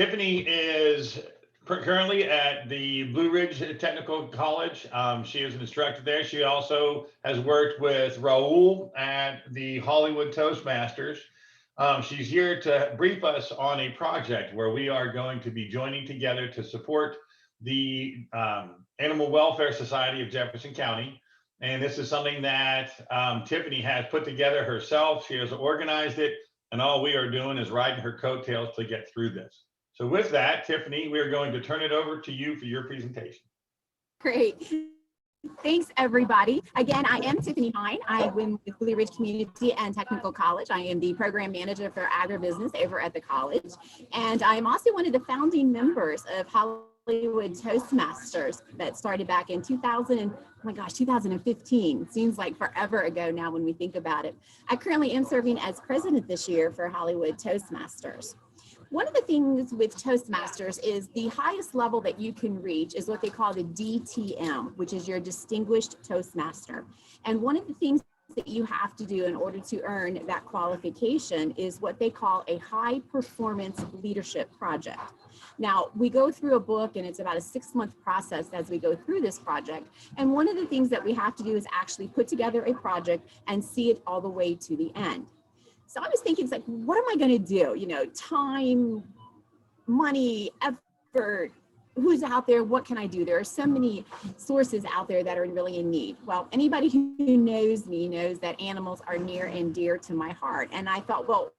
Tiffany is currently at the Blue Ridge Technical College. She is an instructor there. She also has worked with Raul at the Hollywood Toastmasters. She's here to brief us on a project where we are going to be joining together to support the Animal Welfare Society of Jefferson County. And this is something that Tiffany has put together herself. She has organized it, and all we are doing is riding her coattails to get through this. So with that, Tiffany, we are going to turn it over to you for your presentation. Great. Thanks, everybody. Again, I am Tiffany Hine. I am with Blue Ridge Community and Technical College. I am the program manager for agribusiness over at the college. And I am also one of the founding members of Hollywood Toastmasters that started back in 2015. Seems like forever ago now when we think about it. I currently am serving as president this year for Hollywood Toastmasters. One of the things with Toastmasters is the highest level that you can reach is what they call the DTM, which is your Distinguished Toastmaster. And one of the things that you have to do in order to earn that qualification is what they call a high performance leadership project. Now, we go through a book and it's about a 6-month process as we go through this project. And one of the things that we have to do is actually put together a project and see it all the way to the end. So I was thinking, it's like, what am I going to do? You know, time, money, effort, who's out there? What can I do? There are so many sources out there that are really in need. Well, anybody who knows me knows that animals are near and dear to my heart. And I thought, well,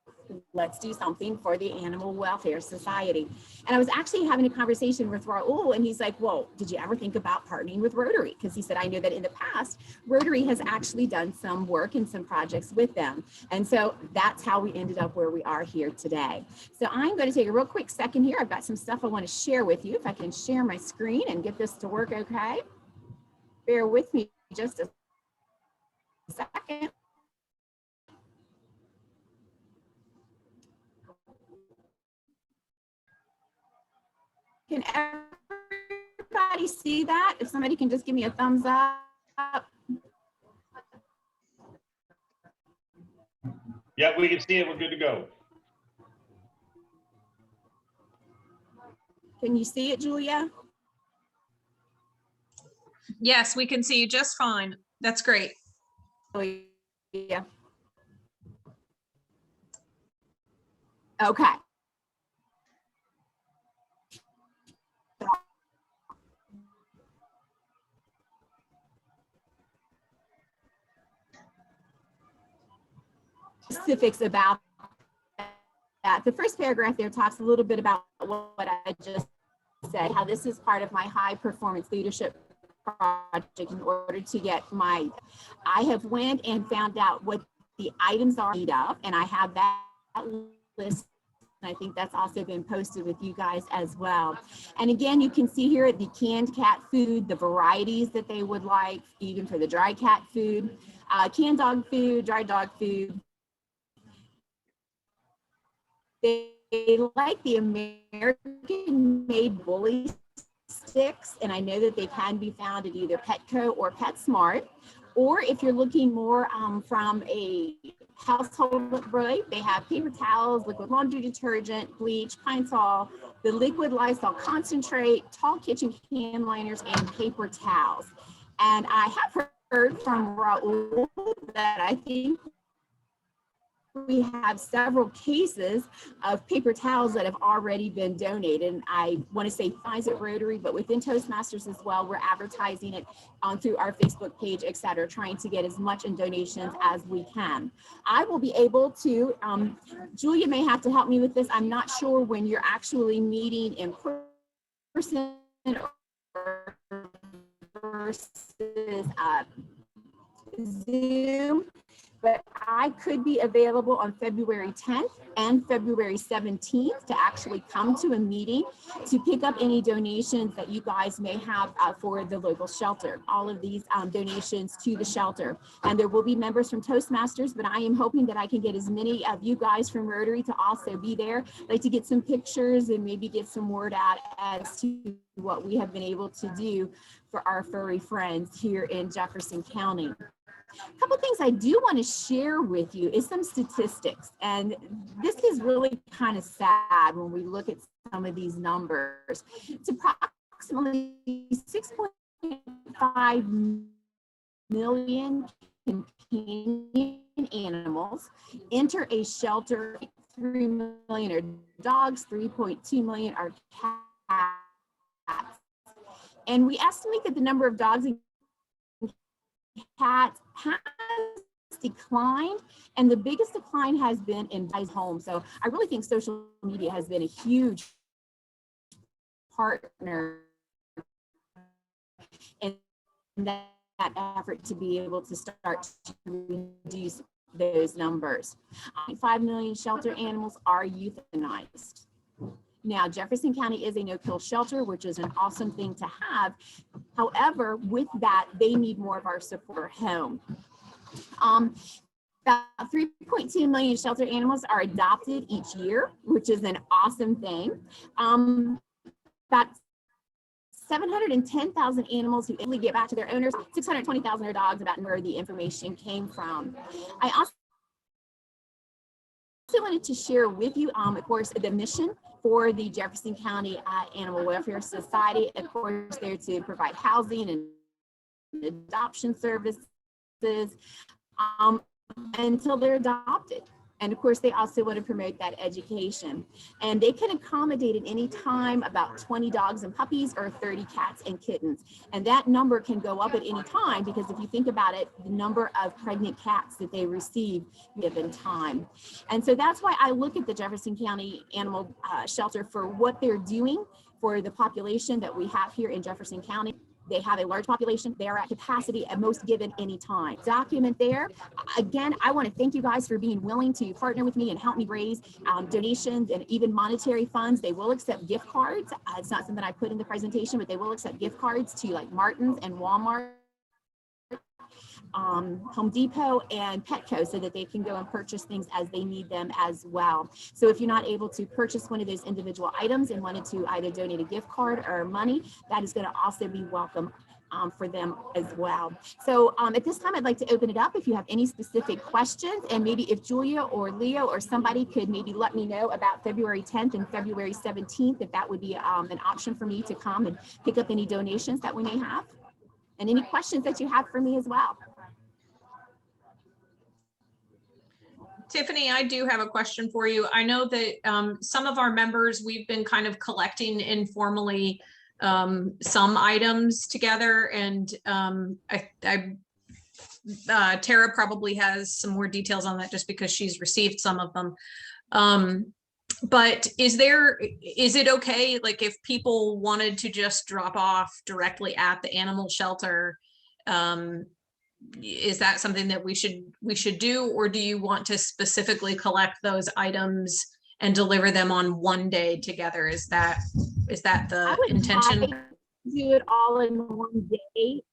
let's do something for the Animal Welfare Society. And I was actually having a conversation with Raul, and he's like, well, did you ever think about partnering with Rotary? Because he said, I know that in the past, Rotary has actually done some work and some projects with them. And so that's how we ended up where we are here today. So I'm going to take a real quick second here. I've got some stuff I want to share with you. If I can share my screen and get this to work okay. Bear with me just a second. Can everybody see that? If somebody can just give me a thumbs up. Yeah, we can see it. We're good to go. Can you see it, Julia? Yes, we can see you just fine. That's great. Oh, yeah. Okay. Specifics about that. The first paragraph there talks a little bit about what I just said, how this is part of my high performance leadership project in order to get I have went and found out what the items are made of, and I have that list. I think that's also been posted with you guys as well. And again, you can see here the canned cat food, the varieties that they would like, even for the dry cat food, canned dog food, dry dog food. They like the American-made bully sticks, and I know that they can be found at either Petco or PetSmart. Or if you're looking more from a household break, they have paper towels, liquid laundry detergent, bleach, Pine Sol, the liquid Lysol concentrate, tall kitchen can liners, and paper towels. And I have heard from Raul that I think we have several cases of paper towels that have already been donated. And I want to say fines at Rotary, but within Toastmasters as well, we're advertising it through our Facebook page, et cetera, trying to get as much in donations as we can. I will be able to, Julia may have to help me with this. I'm not sure when you're actually meeting in person or versus Zoom. But I could be available on February 10th and February 17th to actually come to a meeting to pick up any donations that you guys may have for the local shelter, all of these donations to the shelter. And there will be members from Toastmasters, but I am hoping that I can get as many of you guys from Rotary to also be there. I'd like to get some pictures and maybe get some word out as to what we have been able to do for our furry friends here in Jefferson County. A couple things I do want to share with you is some statistics. And this is really kind of sad when we look at some of these numbers. It's approximately 6.5 million companion animals enter a shelter. 3 million are dogs, 3.2 million are cats. And we estimate that the number of dogs and cats has declined, and the biggest decline has been in homes. So I really think social media has been a huge partner in that effort to be able to start to reduce those numbers. 5 million shelter animals are euthanized. Now, Jefferson County is a no-kill shelter, which is an awesome thing to have. However, with that, they need more of our support home. About 3.2 million shelter animals are adopted each year, which is an awesome thing. About 710,000 animals who only get back to their owners, 620,000 are dogs, about where the information came from. I also wanted to share with you, of course, the mission for the Jefferson County Animal Welfare Society. Of course, they're to provide housing and adoption services until they're adopted. And of course, they also want to promote that education. And they can accommodate at any time about 20 dogs and puppies or 30 cats and kittens. And that number can go up at any time, because if you think about it, the number of pregnant cats that they receive given time. And so that's why I look at the Jefferson County Animal Shelter for what they're doing for the population that we have here in Jefferson County. They have a large population. They are at capacity at most given any time. Document there. Again, I want to thank you guys for being willing to partner with me and help me raise donations and even monetary funds. They will accept gift cards. It's not something I put in the presentation, but they will accept gift cards to like Martin's and Walmart, Home Depot and Petco, so that they can go and purchase things as they need them as well. So if you're not able to purchase one of those individual items and wanted to either donate a gift card or money, that is going to also be welcome for them as well. So at this time, I'd like to open it up if you have any specific questions, and maybe if Julia or Leo or somebody could maybe let me know about February 10th and February 17th, if that would be an option for me to come and pick up any donations that we may have, and any questions that you have for me as well. Tiffany, I do have a question for you. I know that some of our members, we've been kind of collecting informally some items together, and Tara probably has some more details on that just because she's received some of them. But is it okay, like if people wanted to just drop off directly at the animal shelter, is that something that we should do, or do you want to specifically collect those items and deliver them on one day together? Is that the intention? Like to do it all in one day.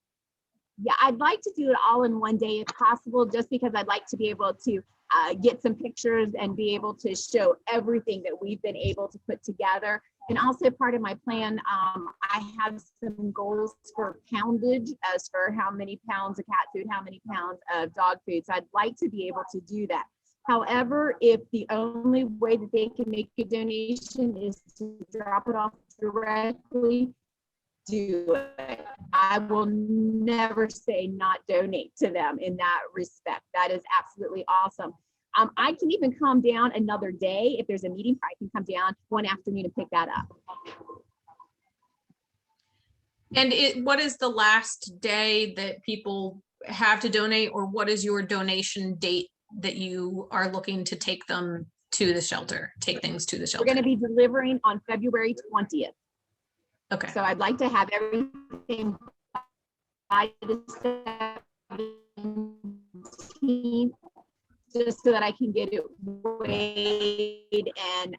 Yeah, I'd like to do it all in one day if possible, just because I'd like to be able to get some pictures and be able to show everything that we've been able to put together. And also part of my plan, I have some goals for poundage as for how many pounds of cat food, how many pounds of dog food. So I'd like to be able to do that. However, if the only way that they can make a donation is to drop it off directly, do it. I will never say not donate to them in that respect. That is absolutely awesome. I can even come down another day if there's a meeting. I can come down one afternoon and pick that up. And what is the last day that people have to donate, or what is your donation date that you are looking to take them to the shelter, take things to the shelter? We're going to be delivering on February 20th. Okay. So I'd like to have everything by the 17th, just so that I can get it weighed and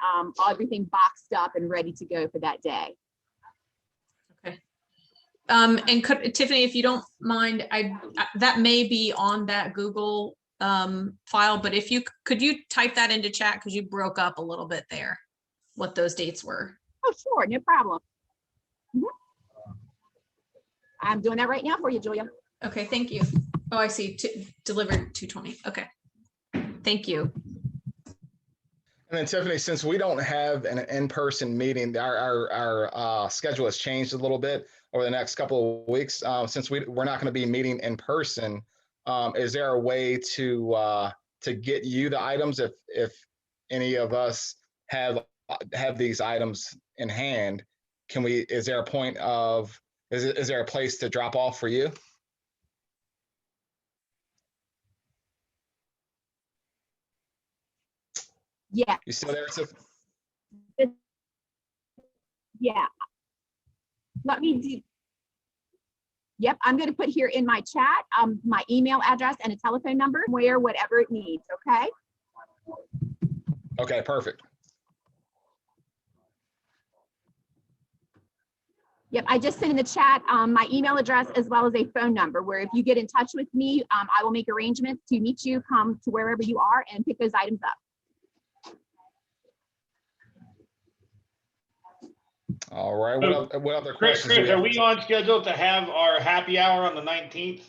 everything boxed up and ready to go for that day. Okay. And Tiffany, if you don't mind, that may be on that Google file, but if you could you type that into chat, because you broke up a little bit there, what those dates were. Oh, sure, no problem. I'm doing that right now for you, Julia. Okay, thank you. Oh, I see. Delivered 220. Okay. Thank you. And then Tiffany, since we don't have an in-person meeting, our schedule has changed a little bit over the next couple of weeks. Since we're not going to be meeting in person, is there a way to get you the items if any of us have these items in hand? Is there a point of, is there a place to drop off for you? Yeah, You still there, Tiffany? yeah. Let me do. Yep, I'm going to put here in my chat my email address and a telephone number, where whatever it needs. Okay. Okay, perfect. Yep, I just sent in the chat my email address as well as a phone number where if you get in touch with me, I will make arrangements to meet you, come to wherever you are and pick those items up. All right. What other Chris, questions? are we on schedule to have our happy hour on the 19th?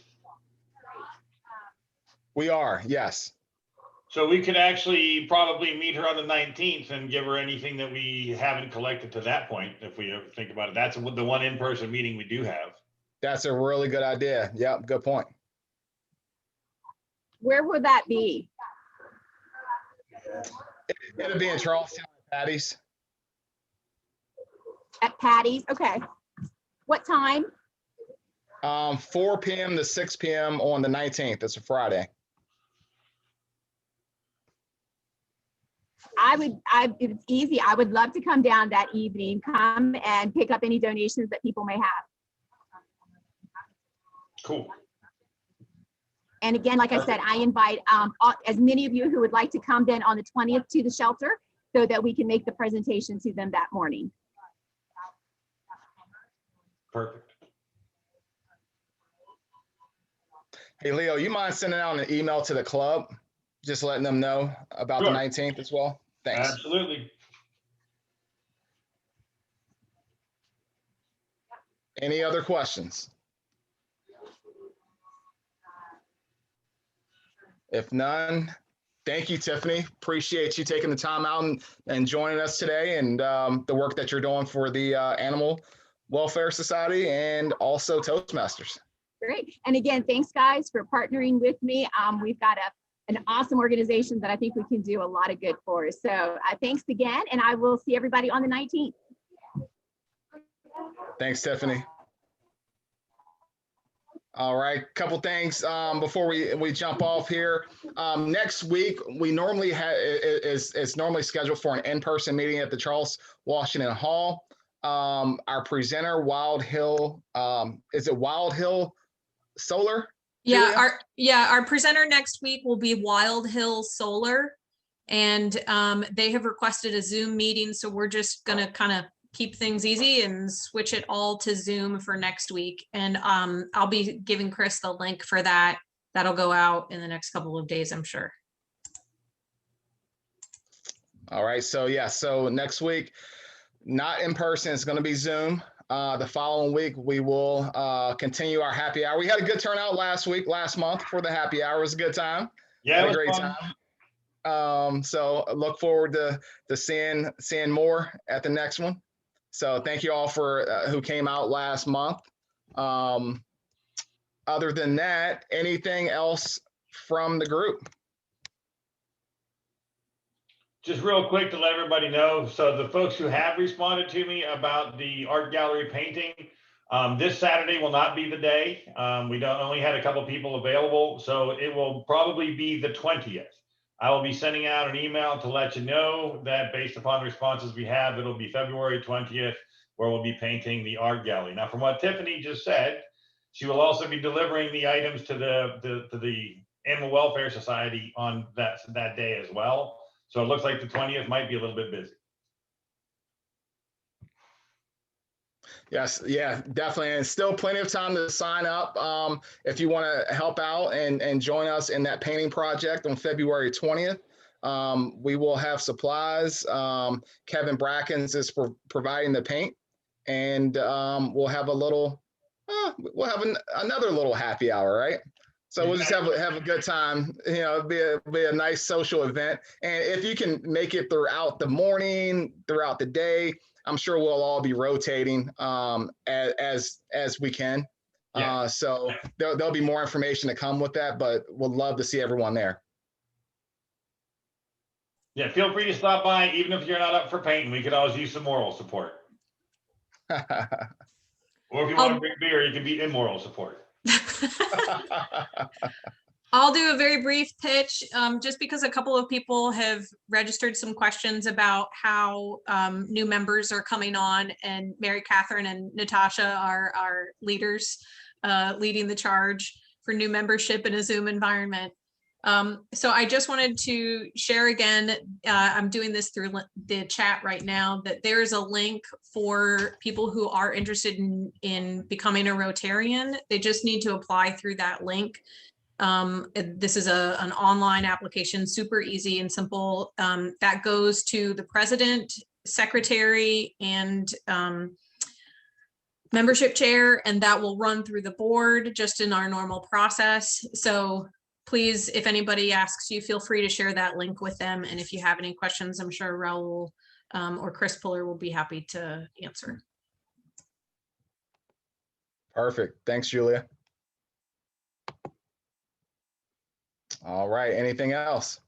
We are, yes. So we could actually probably meet her on the 19th and give her anything that we haven't collected to that point, if we ever think about it. That's the one in-person meeting we do have. That's a really good idea. Yep, good point. Where would that be? It'll be in Charleston, Patty's. At Patty's. Okay. What time? 4 p.m. to 6 p.m. on the 19th. It's a Friday. If it's easy, I would love to come down that evening, come and pick up any donations that people may have. Cool. And again, like I said, I invite as many of you who would like to come then on the 20th to the shelter so that we can make the presentation to them that morning. Perfect. Hey, Leo, you mind sending out an email to the club, just letting them know about Sure. the 19th as well? Thanks. Absolutely. Any other questions? If none, thank you, Tiffany. Appreciate you taking the time out and joining us today, and the work that you're doing for the Animal Welfare Society and also Toastmasters. Great. And again, thanks guys for partnering with me. We've got an awesome organization that I think we can do a lot of good for. So thanks again, and I will see everybody on the 19th. Thanks, Tiffany. All right, couple things before we jump off here. Next week, we normally it's normally scheduled for an in-person meeting at the Charles Washington Hall. Our presenter, Wild Hill, is it Wild Hill Solar? Yeah, our presenter next week will be Wild Hill Solar, and they have requested a Zoom meeting, so we're just gonna kind of keep things easy and switch it all to Zoom for next week. And I'll be giving Chris the link for that. That'll go out in the next couple of days, I'm sure. All right, so yeah, so next week, not in person, it's going to be Zoom. The following week, we will continue our happy hour. We had a good turnout last month for the happy hour. It was a good time. Yeah, had a great time. So look forward to seeing more at the next one. So thank you all for who came out last month. Other than that, anything else from the group? Just real quick to let everybody know, so the folks who have responded to me about the art gallery painting, this Saturday will not be the day. We only had a couple people available, so it will probably be the 20th. I will be sending out an email to let you know that based upon the responses we have, it'll be February 20th, where we'll be painting the art gallery. Now, from what Tiffany just said, she will also be delivering the items to the Animal Welfare Society on that day as well. So it looks like the 20th might be a little bit busy. Yes, yeah, definitely. And still plenty of time to sign up if you want to help out and join us in that painting project on February 20th. We will have supplies. Kevin Brackens is providing the paint, and we'll have a little we'll have another little happy hour, right? So we'll just have a good time. You know, be a nice social event. And if you can make it throughout the morning, throughout the day, I'm sure we'll all be rotating as we can. Yeah. So there'll be more information to come with that, but we'll love to see everyone there. Yeah, feel free to stop by, even if you're not up for painting. We could always use some moral support. Or if you want to bring beer, you can be in moral support. I'll do a very brief pitch, just because a couple of people have registered some questions about how new members are coming on, and Mary Catherine and Natasha are our leaders, leading the charge for new membership in a Zoom environment. So I just wanted to share again, I'm doing this through the chat right now, that there's a link for people who are interested in becoming a Rotarian. They just need to apply through that link. This is an online application, super easy and simple. That goes to the president, secretary, and membership chair, and that will run through the board just in our normal process. So please, if anybody asks you, feel free to share that link with them. And if you have any questions, I'm sure Raul or Chris Puller will be happy to answer. Perfect. Thanks, Julia. All right. Anything else?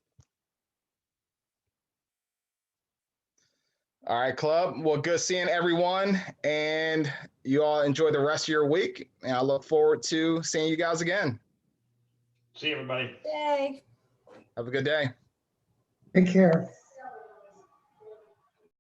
All right, club. Well, good seeing everyone, and you all enjoy the rest of your week. And I look forward to seeing you guys again. See you, everybody. Yay. Have a good day. Take care.